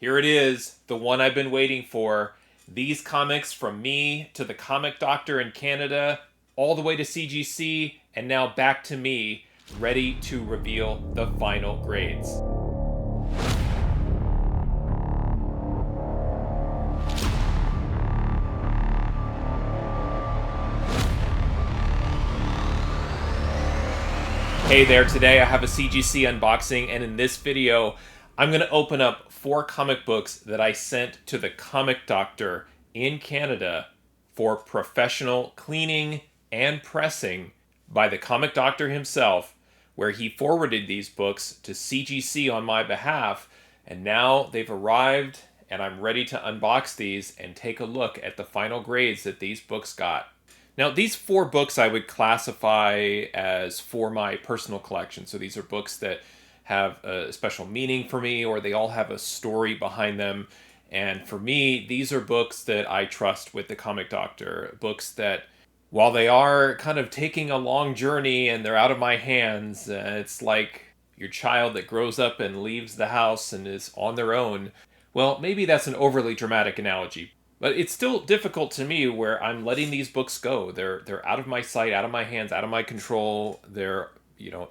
Here it is, the one I've been waiting for. These comics from me to the Comic Doctor in Canada, all the way to CGC, and now back to me, ready to reveal the final grades. Hey there, today I have a CGC unboxing, and in this video I'm going to open up 4 comic books that I sent to the Comic Doctor in Canada for professional cleaning and pressing by the Comic Doctor himself, where he forwarded these books to CGC on my behalf, and now they've arrived and I'm ready to unbox these and take a look at the final grades that these books got. Now, these 4 books I would classify as for my personal collection. So these are books that have a special meaning for me, or they all have a story behind them. And for me, these are books that I trust with the Comic Doctor. Books that, while they are kind of taking a long journey and they're out of my hands, it's like your child that grows up and leaves the house and is on their own. Well, maybe that's an overly dramatic analogy. But it's still difficult to me where I'm letting these books go. They're out of my sight, out of my hands, out of my control. They're,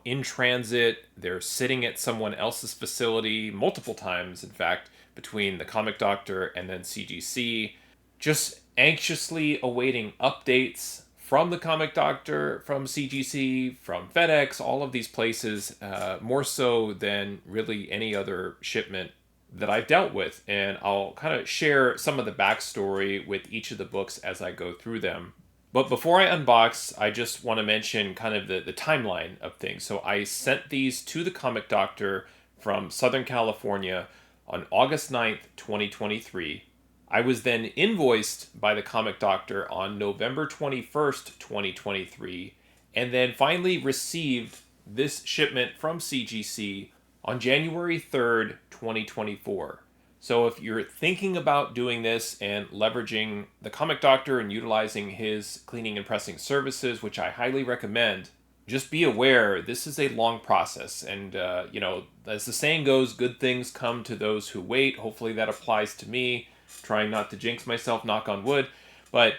in transit. They're sitting at someone else's facility multiple times, in fact, between the Comic Doctor and then CGC. Just anxiously awaiting updates from the Comic Doctor, from CGC, from FedEx, all of these places, more so than really any other shipment that I've dealt with, and I'll kind of share some of the backstory with each of the books as I go through them. But before I unbox, I just want to mention kind of the timeline of things. So I sent these to the Comic Doctor from Southern California on August 9th, 2023. I was then invoiced by the Comic Doctor on November 21st, 2023, and then finally received this shipment from CGC on January 3rd, 2024. So if you're thinking about doing this and leveraging the Comic Doctor and utilizing his cleaning and pressing services, which I highly recommend, just be aware this is a long process. And, as the saying goes, good things come to those who wait. Hopefully that applies to me. Trying not to jinx myself, knock on wood. But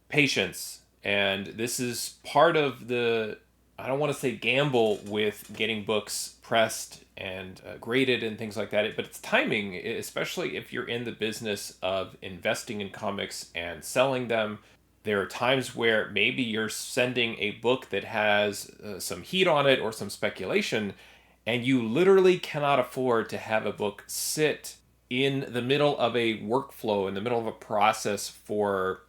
patience. And this is part of the, I don't want to say gamble with getting books pressed and graded and things like that, but it's timing, especially if you're in the business of investing in comics and selling them. There are times where maybe you're sending a book that has some heat on it or some speculation, and you literally cannot afford to have a book sit in the middle of a workflow, in the middle of a process for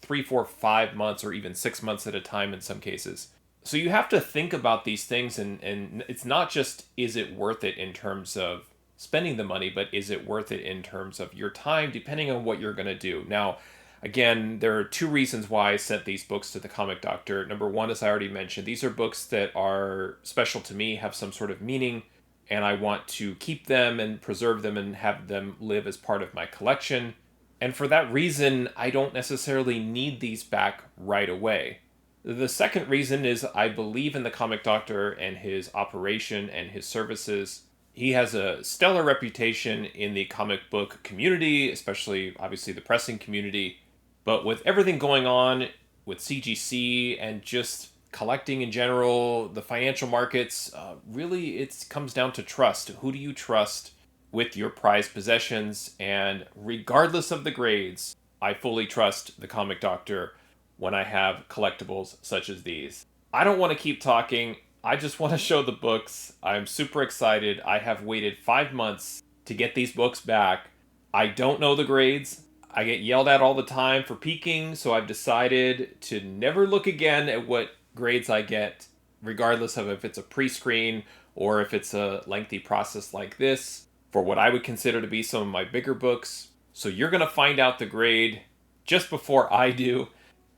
3, 4, 5 months, or even 6 months at a time in some cases. So you have to think about these things, and it's not just, is it worth it in terms of spending the money, but is it worth it in terms of your time, depending on what you're going to do. Now, again, there are 2 reasons why I sent these books to the Comic Doctor. Number 1, as I already mentioned, these are books that are special to me, have some sort of meaning, and I want to keep them and preserve them and have them live as part of my collection. And for that reason, I don't necessarily need these back right away. The second reason is I believe in the Comic Doctor and his operation and his services. He has a stellar reputation in the comic book community, especially, obviously, the pressing community. But with everything going on with CGC and just collecting in general, the financial markets, really it comes down to trust. Who do you trust with your prized possessions? And regardless of the grades, I fully trust the Comic Doctor when I have collectibles such as these. I don't want to keep talking. I just want to show the books. I'm super excited. I have waited 5 months to get these books back. I don't know the grades. I get yelled at all the time for peeking, so I've decided to never look again at what grades I get, regardless of if it's a pre-screen or if it's a lengthy process like this, for what I would consider to be some of my bigger books. So you're going to find out the grade just before I do.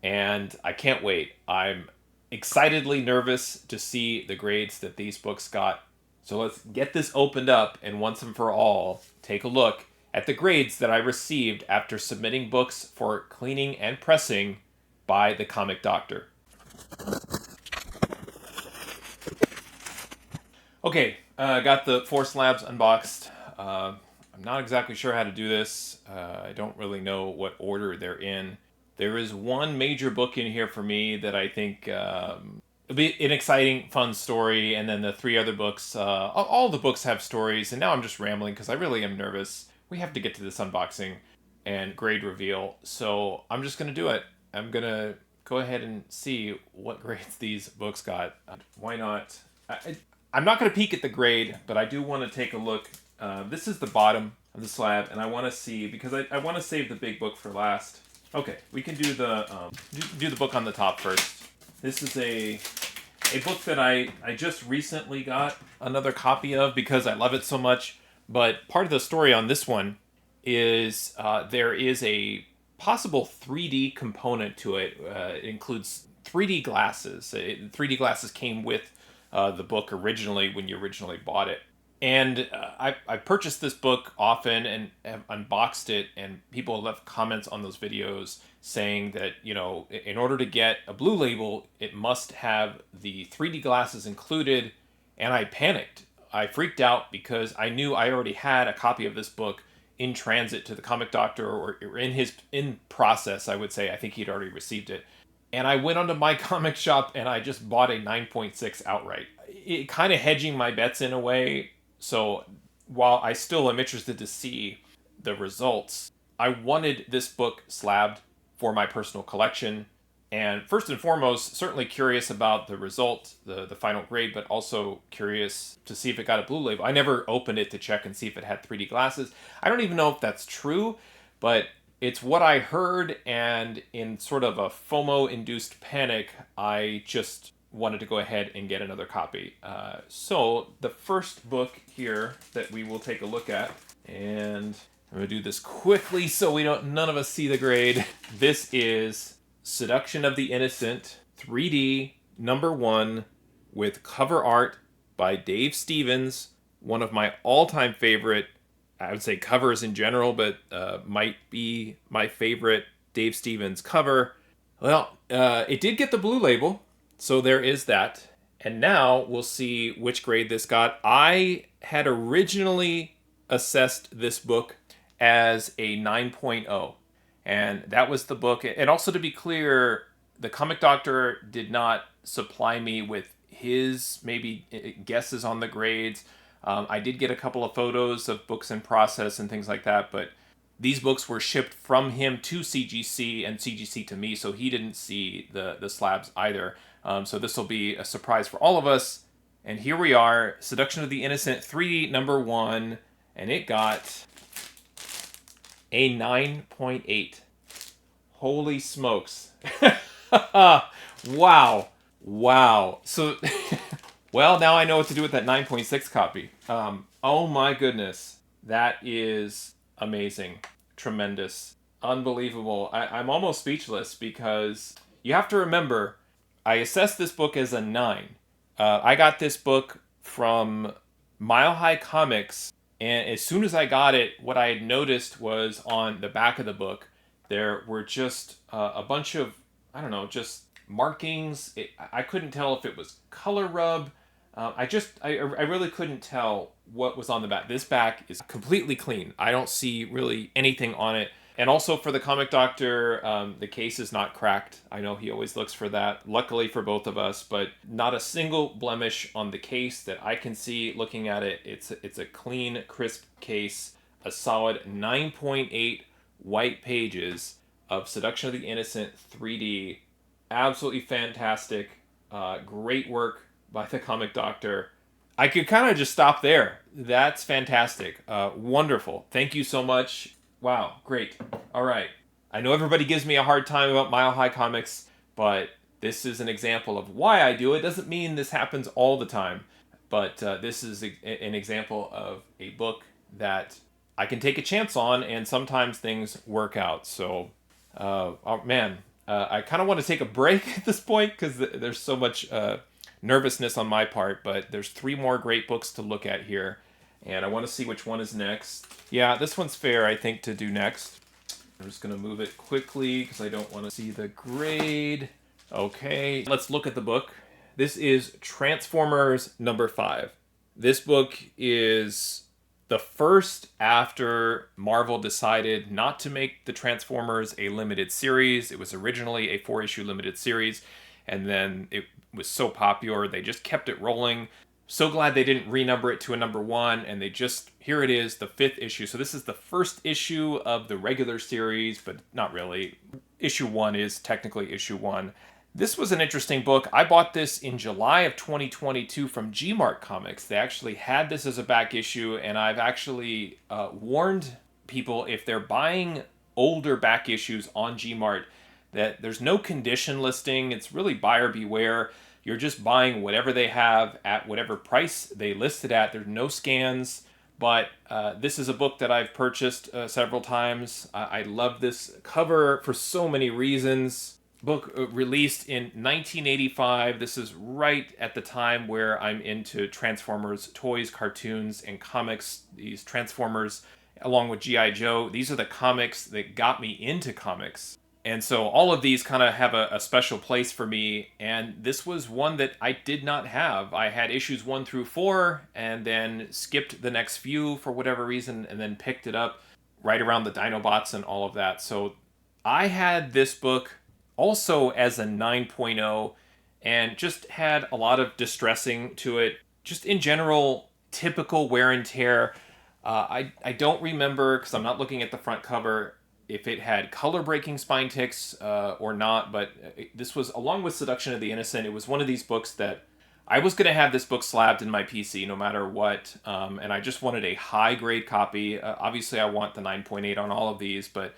And I can't wait. I'm excitedly nervous to see the grades that these books got. So let's get this opened up and once and for all, take a look at the grades that I received after submitting books for cleaning and pressing by the Comic Doctor. Okay, got the 4 slabs unboxed. I'm not exactly sure how to do this. I don't really know what order they're in. There is one major book in here for me that I think it'll be an exciting, fun story, and then the three other books, all the books have stories, and now I'm just rambling because I really am nervous. We have to get to this unboxing and grade reveal, so I'm just going to do it. I'm going to go ahead and see what grades these books got. Why not? I'm not going to peek at the grade, but I do want to take a look. This is the bottom of the slab, and I want to see, because I want to save the big book for last. Okay, we can do the book on the top first. This is a book that I just recently got another copy of because I love it so much. But part of the story on this one is there is a possible 3D component to it. It includes 3D glasses. 3D glasses came with the book originally when you originally bought it. And I purchased this book often and have unboxed it, and people left comments on those videos saying that, you know, in order to get a blue label, it must have the 3D glasses included, and I panicked. I freaked out because I knew I already had a copy of this book in transit to the Comic Doctor, or in process, I would say. I think he'd already received it. And I went onto my comic shop and I just bought a 9.6 outright. It kind of hedging my bets in a way. So while I still am interested to see the results, I wanted this book slabbed for my personal collection. And first and foremost, certainly curious about the result, the final grade, but also curious to see if it got a blue label. I never opened it to check and see if it had 3D glasses. I don't even know if that's true, but it's what I heard, and in sort of a FOMO-induced panic, I just wanted to go ahead and get another copy. So the first book here that we will take a look at, and I'm going to do this quickly so none of us see the grade. This is Seduction of the Innocent, 3D, #1, with cover art by Dave Stevens, one of my all-time favorite, I would say covers in general, but might be my favorite Dave Stevens cover. Well, it did get the blue label, so there is that. And now we'll see which grade this got. I had originally assessed this book as a 9.0. And that was the book. And also, to be clear, the Comic Doctor did not supply me with his maybe guesses on the grades. I did get a couple of photos of books in process and things like that, but these books were shipped from him to CGC and CGC to me, so he didn't see the slabs either. So this will be a surprise for all of us. And here we are, Seduction of the Innocent, 3D #1, and it got a 9.8. Holy smokes. Wow. So, well, now I know what to do with that 9.6 copy. Oh my goodness. That is amazing. Tremendous. Unbelievable. I'm almost speechless because you have to remember, I assessed this book as a 9. I got this book from Mile High Comics, and as soon as I got it, what I had noticed was on the back of the book, there were just a bunch of, I don't know, just markings. I couldn't tell if it was color rub. I really couldn't tell what was on the back. This back is completely clean. I don't see really anything on it. And also for the Comic Doctor, the case is not cracked. I know he always looks for that, luckily for both of us, but not a single blemish on the case that I can see looking at it. It's a clean, crisp case, a solid 9.8 white pages of Seduction of the Innocent 3D. Absolutely fantastic. Great work by the Comic Doctor. I could kind of just stop there. That's fantastic. Wonderful. Thank you so much. Wow, great. All right. I know everybody gives me a hard time about Mile High Comics, but this is an example of why I do it. Doesn't mean this happens all the time, but this is an example of a book that I can take a chance on, and sometimes things work out. So, oh man, I kind of want to take a break at this point because there's so much nervousness on my part, but there's 3 more great books to look at here, and I want to see which one is next. Yeah, this one's fair, I think, to do next. I'm just going to move it quickly because I don't want to see the grade. Okay, let's look at the book. This is Transformers #5. This book is the first after Marvel decided not to make the Transformers a limited series. It was originally a 4-issue limited series, and then it was so popular they just kept it rolling. So glad they didn't renumber it to a number 1, and they just, here it is, the 5th issue. So this is the first issue of the regular series, but not really. Issue 1 is technically issue 1. This was an interesting book. I bought this in July of 2022 from Gmart Comics. They actually had this as a back issue, and I've actually warned people if they're buying older back issues on Gmart that there's no condition listing. It's really buyer beware. You're just buying whatever they have at whatever price they list it at. There's no scans, but this is a book that I've purchased several times. I love this cover for so many reasons. Book released in 1985. This is right at the time where I'm into Transformers toys, cartoons, and comics. These Transformers, along with G.I. Joe, these are the comics that got me into comics. And so all of these kind of have a special place for me, and this was one that I did not have. I had issues 1 through 4, and then skipped the next few for whatever reason, and then picked it up right around the Dinobots and all of that. So I had this book also as a 9.0, and just had a lot of distressing to it. Just in general, typical wear and tear. I don't remember, because I'm not looking at the front cover, if it had color-breaking spine ticks or not, but this was, along with Seduction of the Innocent, it was one of these books that I was going to have this book slabbed in my PC no matter what, and I just wanted a high-grade copy. Obviously, I want the 9.8 on all of these, but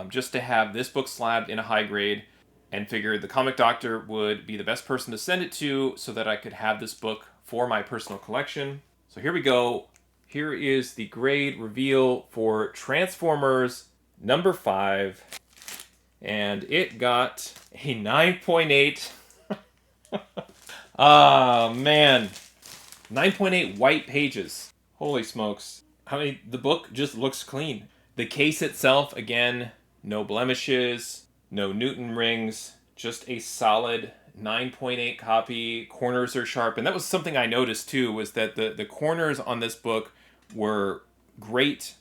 just to have this book slabbed in a high grade, and figured the Comic Doctor would be the best person to send it to so that I could have this book for my personal collection. So here we go. Here is the grade reveal for Transformers number 5, and it got a 9.8. Ah, man. 9.8 white pages. Holy smokes. I mean, the book just looks clean. The case itself, again, no blemishes, no Newton rings, just a solid 9.8 copy. Corners are sharp. And that was something I noticed too, was that the corners on this book were great.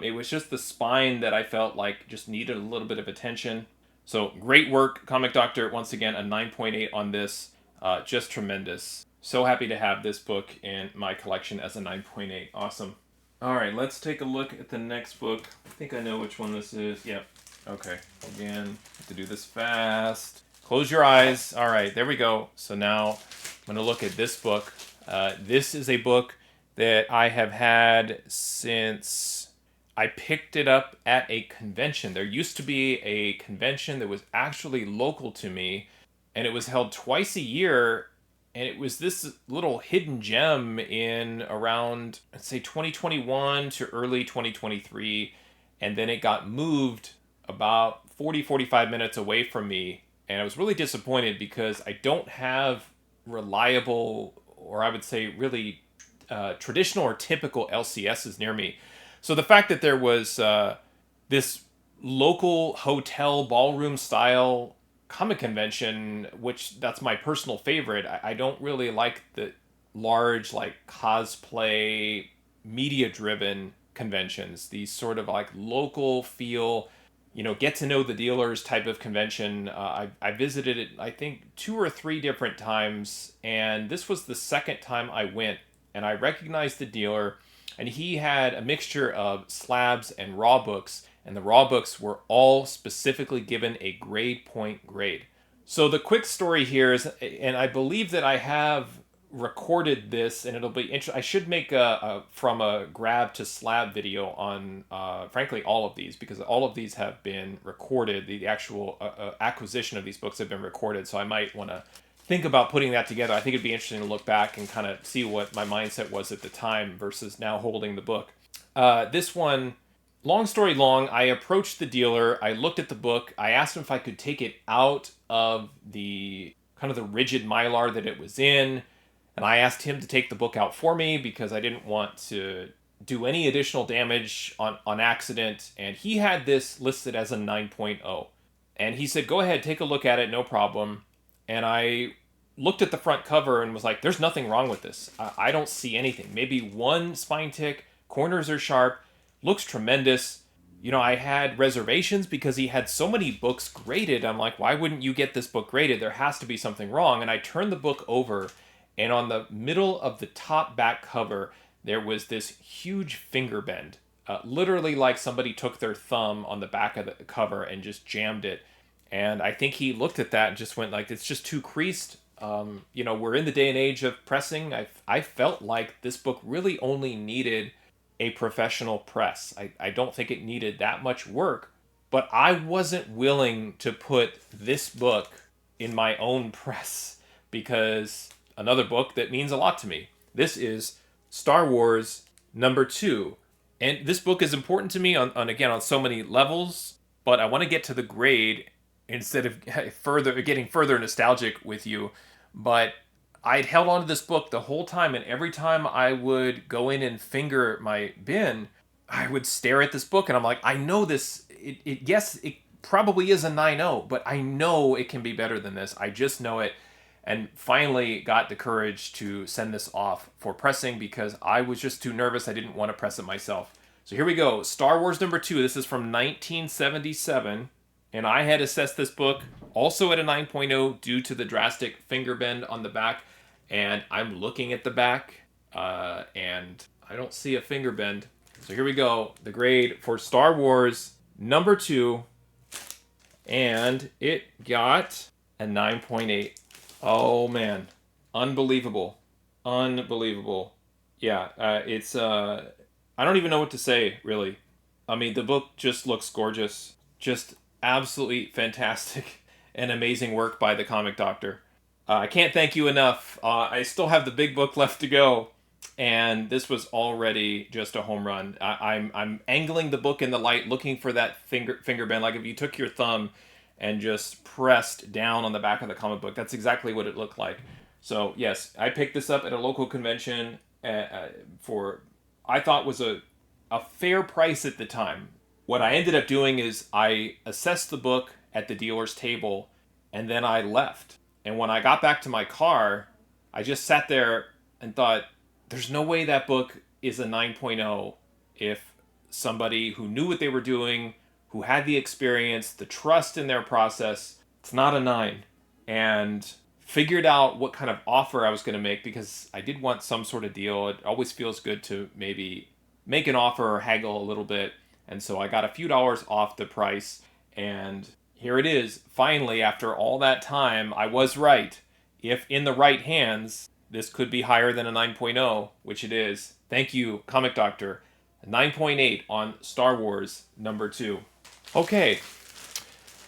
It was just the spine that I felt like just needed a little bit of attention. So great work, Comic Doctor. Once again, a 9.8 on this. Just tremendous. So happy to have this book in my collection as a 9.8. Awesome. All right, let's take a look at the next book. I think I know which one this is. Yep. Okay. Again, have to do this fast. Close your eyes. All right, there we go. So now I'm going to look at this book. This is a book that I have had since I picked it up at a convention. There used to be a convention that was actually local to me, and it was held twice a year. And it was this little hidden gem in around, let's say, 2021 to early 2023. And then it got moved about 45 minutes away from me. And I was really disappointed because I don't have reliable, or I would say really traditional or typical LCSs near me. So the fact that there was this local hotel ballroom style comic convention, which that's my personal favorite. I don't really like the large, like, cosplay, media-driven conventions. These sort of, like, local feel, get to know the dealers type of convention. I visited it, I think, 2 or 3 different times, and this was the second time I went, and I recognized the dealer, and he had a mixture of slabs and raw books, and the raw books were all specifically given a grade point grade. So the quick story here is, and I believe that I have recorded this, and it'll be interesting. I should make a from a grab to slab video on, frankly, all of these, because all of these have been recorded. The actual acquisition of these books have been recorded, so I might want to think about putting that together. I think it'd be interesting to look back and kind of see what my mindset was at the time versus now holding the book. This one, long story long, I approached the dealer, I looked at the book, I asked him if I could take it out of the kind of the rigid mylar that it was in, and I asked him to take the book out for me because I didn't want to do any additional damage on accident, and he had this listed as a 9.0. And he said, go ahead, take a look at it, no problem. And I looked at the front cover and was like, there's nothing wrong with this. I don't see anything. Maybe one spine tick, Corners are sharp. Looks tremendous. You know, I had reservations because he had so many books graded. I'm like, why wouldn't you get this book graded? There has to be something wrong. And I turned the book over, and on the middle of the top back cover, there was this huge finger bend. Literally like somebody took their thumb on the back of the cover and just jammed it. And I think he looked at that and just went like, it's just too creased. You know, we're in the day and age of pressing. I felt like this book really only needed a professional press. I don't think it needed that much work, but I wasn't willing to put this book in my own press because another book that means a lot to me. This is Star Wars #2. And this book is important to me on so many levels, but I want to get to the grade instead of getting further nostalgic with you. But I'd held on to this book the whole time, and every time I would go in and finger my bin, I would stare at this book, and I'm like, I know this. Yes, it probably is a 9.0, but I know it can be better than this. I just know it. And finally got the courage to send this off for pressing because I was just too nervous. I didn't want to press it myself. So here we go. Star Wars #2. This is from 1977. And I had assessed this book also at a 9.0 due to the drastic finger bend on the back. And I'm looking at the back and I don't see a finger bend. So here we go. The grade for Star Wars #2. And it got a 9.8. Oh man, unbelievable, unbelievable. Yeah, I don't even know what to say, really. I mean, the book just looks gorgeous. Just absolutely fantastic and amazing work by the comic doctor. I can't thank you enough. I still have the big book left to go, and this was already just a home run. I'm angling the book in the light, looking for that finger bend, like if you took your thumb and just pressed down on the back of the comic book. That's exactly what it looked like. So yes, I picked this up at a local convention for, I thought was a fair price at the time. What I ended up doing is I assessed the book at the dealer's table and then I left. And when I got back to my car, I just sat there and thought, there's no way that book is a 9.0 if somebody who knew what they were doing, who had the experience, the trust in their process, it's not a 9. And figured out what kind of offer I was going to make because I did want some sort of deal. It always feels good to maybe make an offer or haggle a little bit. And so I got a few dollars off the price. And here it is. Finally, after all that time, I was right. If in the right hands, this could be higher than a 9.0, which it is. Thank you, Comic Doctor. 9.8 on Star Wars #2. Okay,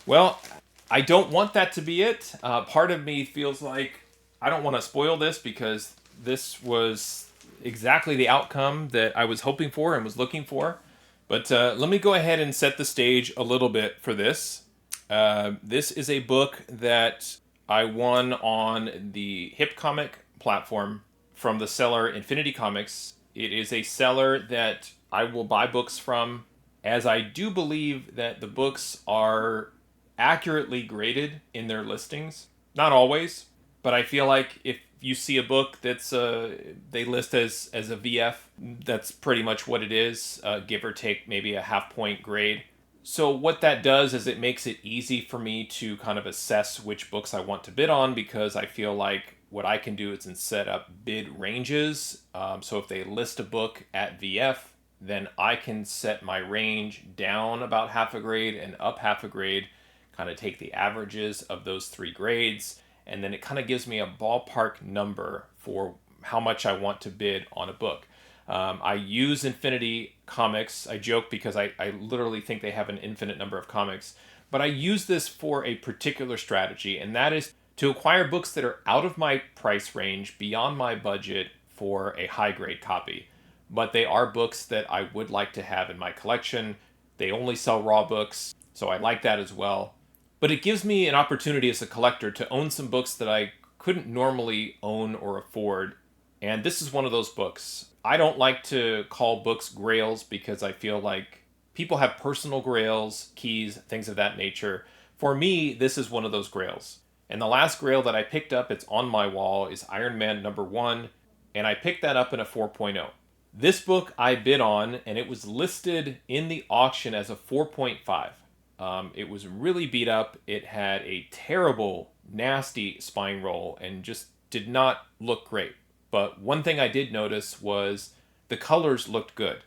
well, I don't want that to be it. Part of me feels like I don't want to spoil this because this was exactly the outcome that I was hoping for and was looking for. But let me go ahead and set the stage a little bit for this. This is a book that I won on the Hip Comic platform from the seller Infinity Comics. It is a seller that I will buy books from, as I do believe that the books are accurately graded in their listings. Not always, but I feel like if you see a book that's they list as a VF, that's pretty much what it is, give or take maybe a half-point grade. So what that does is it makes it easy for me to kind of assess which books I want to bid on, because I feel like what I can do is set up bid ranges. So if they list a book at VF, then I can set my range down about half a grade and up half a grade, kind of take the averages of those 3 grades, and then it kind of gives me a ballpark number for how much I want to bid on a book. I use Infinity Comics. I joke because I literally think they have an infinite number of comics, but I use this for a particular strategy, and that is to acquire books that are out of my price range, beyond my budget, for a high grade copy. But they are books that I would like to have in my collection. They only sell raw books, so I like that as well. But it gives me an opportunity as a collector to own some books that I couldn't normally own or afford. And this is one of those books. I don't like to call books grails because I feel like people have personal grails, keys, things of that nature. For me, this is one of those grails. And the last grail that I picked up, it's on my wall, is Iron Man #1. And I picked that up in a 4.0. This book I bid on, and it was listed in the auction as a 4.5. It was really beat up. It had a terrible, nasty spine roll and just did not look great. But one thing I did notice was the colors looked good.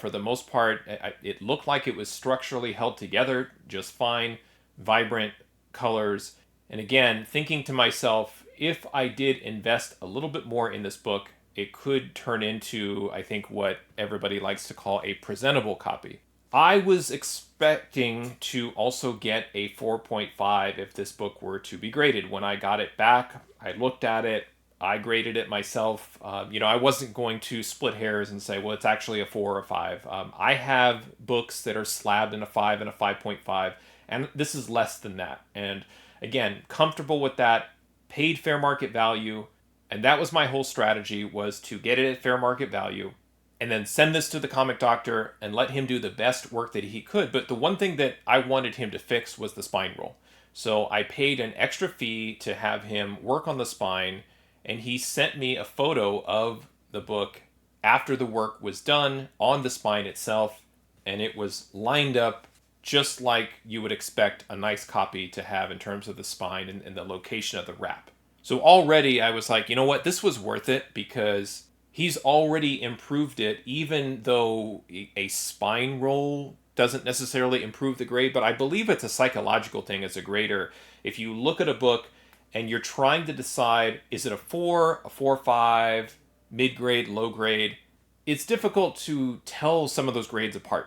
For the most part, it looked like it was structurally held together just fine, vibrant colors. And again, thinking to myself, if I did invest a little bit more in this book, it could turn into, I think, what everybody likes to call a presentable copy. I was expecting to also get a 4.5 if this book were to be graded. When I got it back, I looked at it, I graded it myself. I wasn't going to split hairs and say, well, it's actually a 4 or a 5. I have books that are slabbed in a 5 and a 5.5, and this is less than that. And again, comfortable with that, paid fair market value, and that was my whole strategy, was to get it at fair market value and then send this to the comic doctor and let him do the best work that he could. But the one thing that I wanted him to fix was the spine roll. So I paid an extra fee to have him work on the spine, and he sent me a photo of the book after the work was done on the spine itself, and it was lined up just like you would expect a nice copy to have in terms of the spine and the location of the wrap. So already I was like, you know what, this was worth it because he's already improved it, even though a spine roll doesn't necessarily improve the grade, but I believe it's a psychological thing as a grader. If you look at a book and you're trying to decide, is it a 4, a 4.5, mid-grade, low grade, it's difficult to tell some of those grades apart.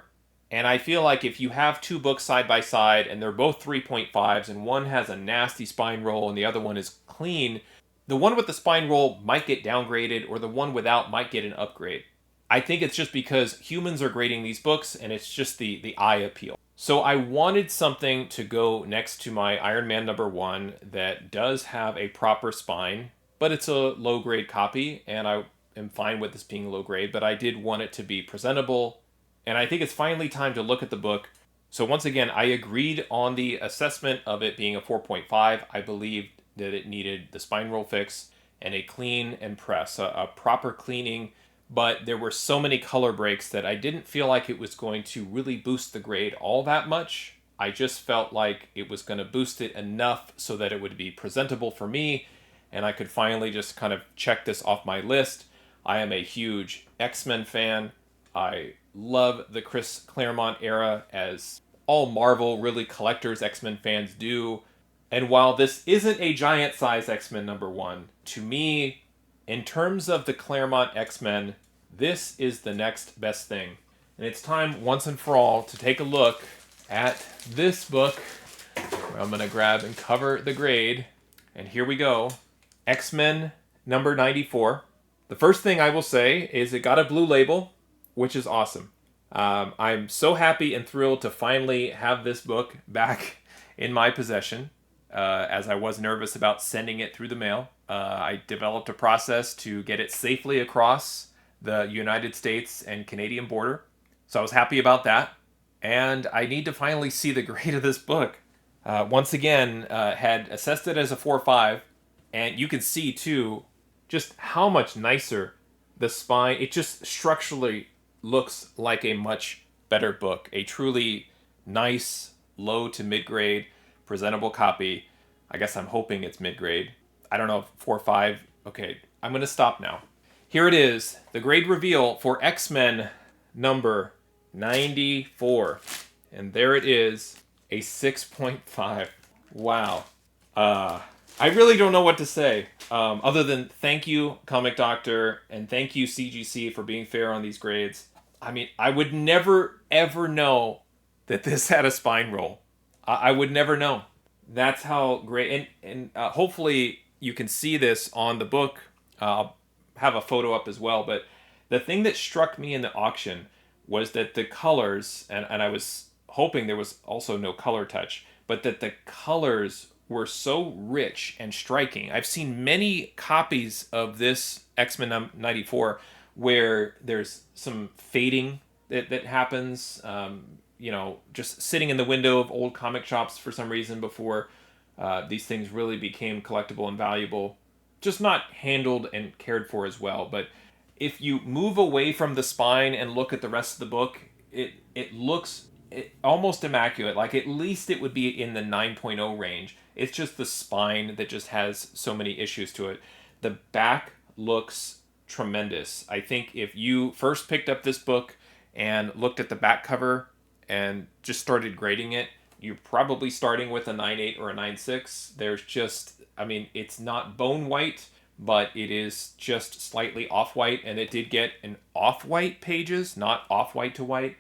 And I feel like if you have two books side by side and they're both 3.5s and one has a nasty spine roll and the other one is clean, the one with the spine roll might get downgraded or the one without might get an upgrade. I think it's just because humans are grading these books and it's just the eye appeal. So I wanted something to go next to my Iron Man #1 that does have a proper spine, but it's a low grade copy, and I am fine with this being low grade, but I did want it to be presentable. And I think it's finally time to look at the book. So once again, I agreed on the assessment of it being a 4.5. I believed that it needed the spine roll fix and a clean and press, a proper cleaning. But there were so many color breaks that I didn't feel like it was going to really boost the grade all that much. I just felt like it was going to boost it enough so that it would be presentable for me, and I could finally just kind of check this off my list. I am a huge X-Men fan. I love the Chris Claremont era, as all Marvel, really collectors, X-Men fans do. And while this isn't a giant size X-Men #1, to me, in terms of the Claremont X-Men, this is the next best thing. And it's time, once and for all, to take a look at this book, where I'm going to grab and cover the grade. And here we go. X-Men #94. The first thing I will say is it got a blue label, which is awesome. I'm so happy and thrilled to finally have this book back in my possession, as I was nervous about sending it through the mail. I developed a process to get it safely across the United States and Canadian border, so I was happy about that. And I need to finally see the grade of this book. Once again, had assessed it as a 4.5, and you can see too just how much nicer the spine. It just structurally looks like a much better book. A truly nice, low to mid-grade, presentable copy. I guess I'm hoping it's mid-grade. I don't know if 4.5. Okay, I'm going to stop now. Here it is, the grade reveal for X-Men #94. And there it is, a 6.5. Wow. I really don't know what to say, other than thank you, Comic Doctor, and thank you, CGC, for being fair on these grades. I mean, I would never, ever know that this had a spine roll. I would never know. That's how great, and hopefully you can see this on the book. I'll have a photo up as well, but the thing that struck me in the auction was that the colors, and I was hoping there was also no color touch, but that the colors were so rich and striking. I've seen many copies of this X-Men '94 where there's some fading that happens, just sitting in the window of old comic shops for some reason before these things really became collectible and valuable. Just not handled and cared for as well. But if you move away from the spine and look at the rest of the book, it looks almost immaculate. Like at least it would be in the 9.0 range. It's just the spine that just has so many issues to it. The back looks tremendous. I think if you first picked up this book and looked at the back cover and just started grading it, you're probably starting with a 9.8 or a 9.6. There's just, I mean, it's not bone white, but it is just slightly off-white, and it did get an off-white pages, not off-white to white.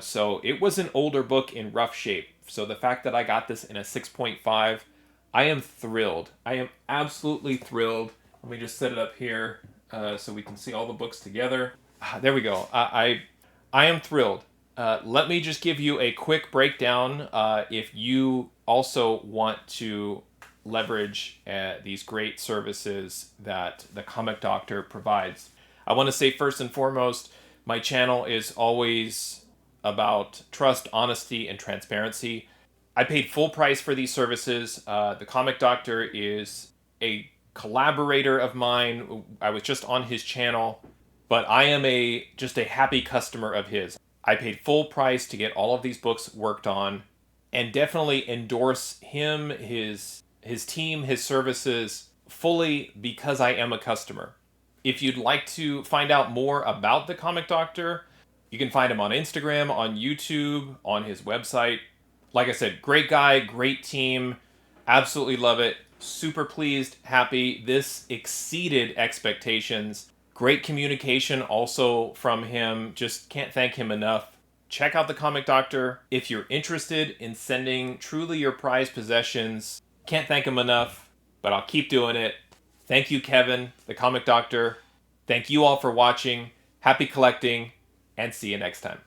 So it was an older book in rough shape. So the fact that I got this in a 6.5, I am thrilled. I am absolutely thrilled. Let me just set it up here so we can see all the books together. There we go. I am thrilled. Let me just give you a quick breakdown if you also want to leverage these great services that the Comic Doctor provides. I want to say first and foremost, my channel is always about trust, honesty, and transparency. I paid full price for these services. The Comic Doctor is a collaborator of mine. I was just on his channel, but I am just a happy customer of his. I paid full price to get all of these books worked on, and definitely endorse him, his team, his services fully because I am a customer. If you'd like to find out more about the Comic Doctor, you can find him on Instagram, on YouTube, on his website. Like I said, great guy, great team, absolutely love it. Super pleased, happy. This exceeded expectations. Great communication also from him. Just can't thank him enough. Check out the Comic Doctor if you're interested in sending truly your prized possessions. Can't thank him enough, but I'll keep doing it. Thank you, Kevin, the Comic Doctor. Thank you all for watching. Happy collecting, and see you next time.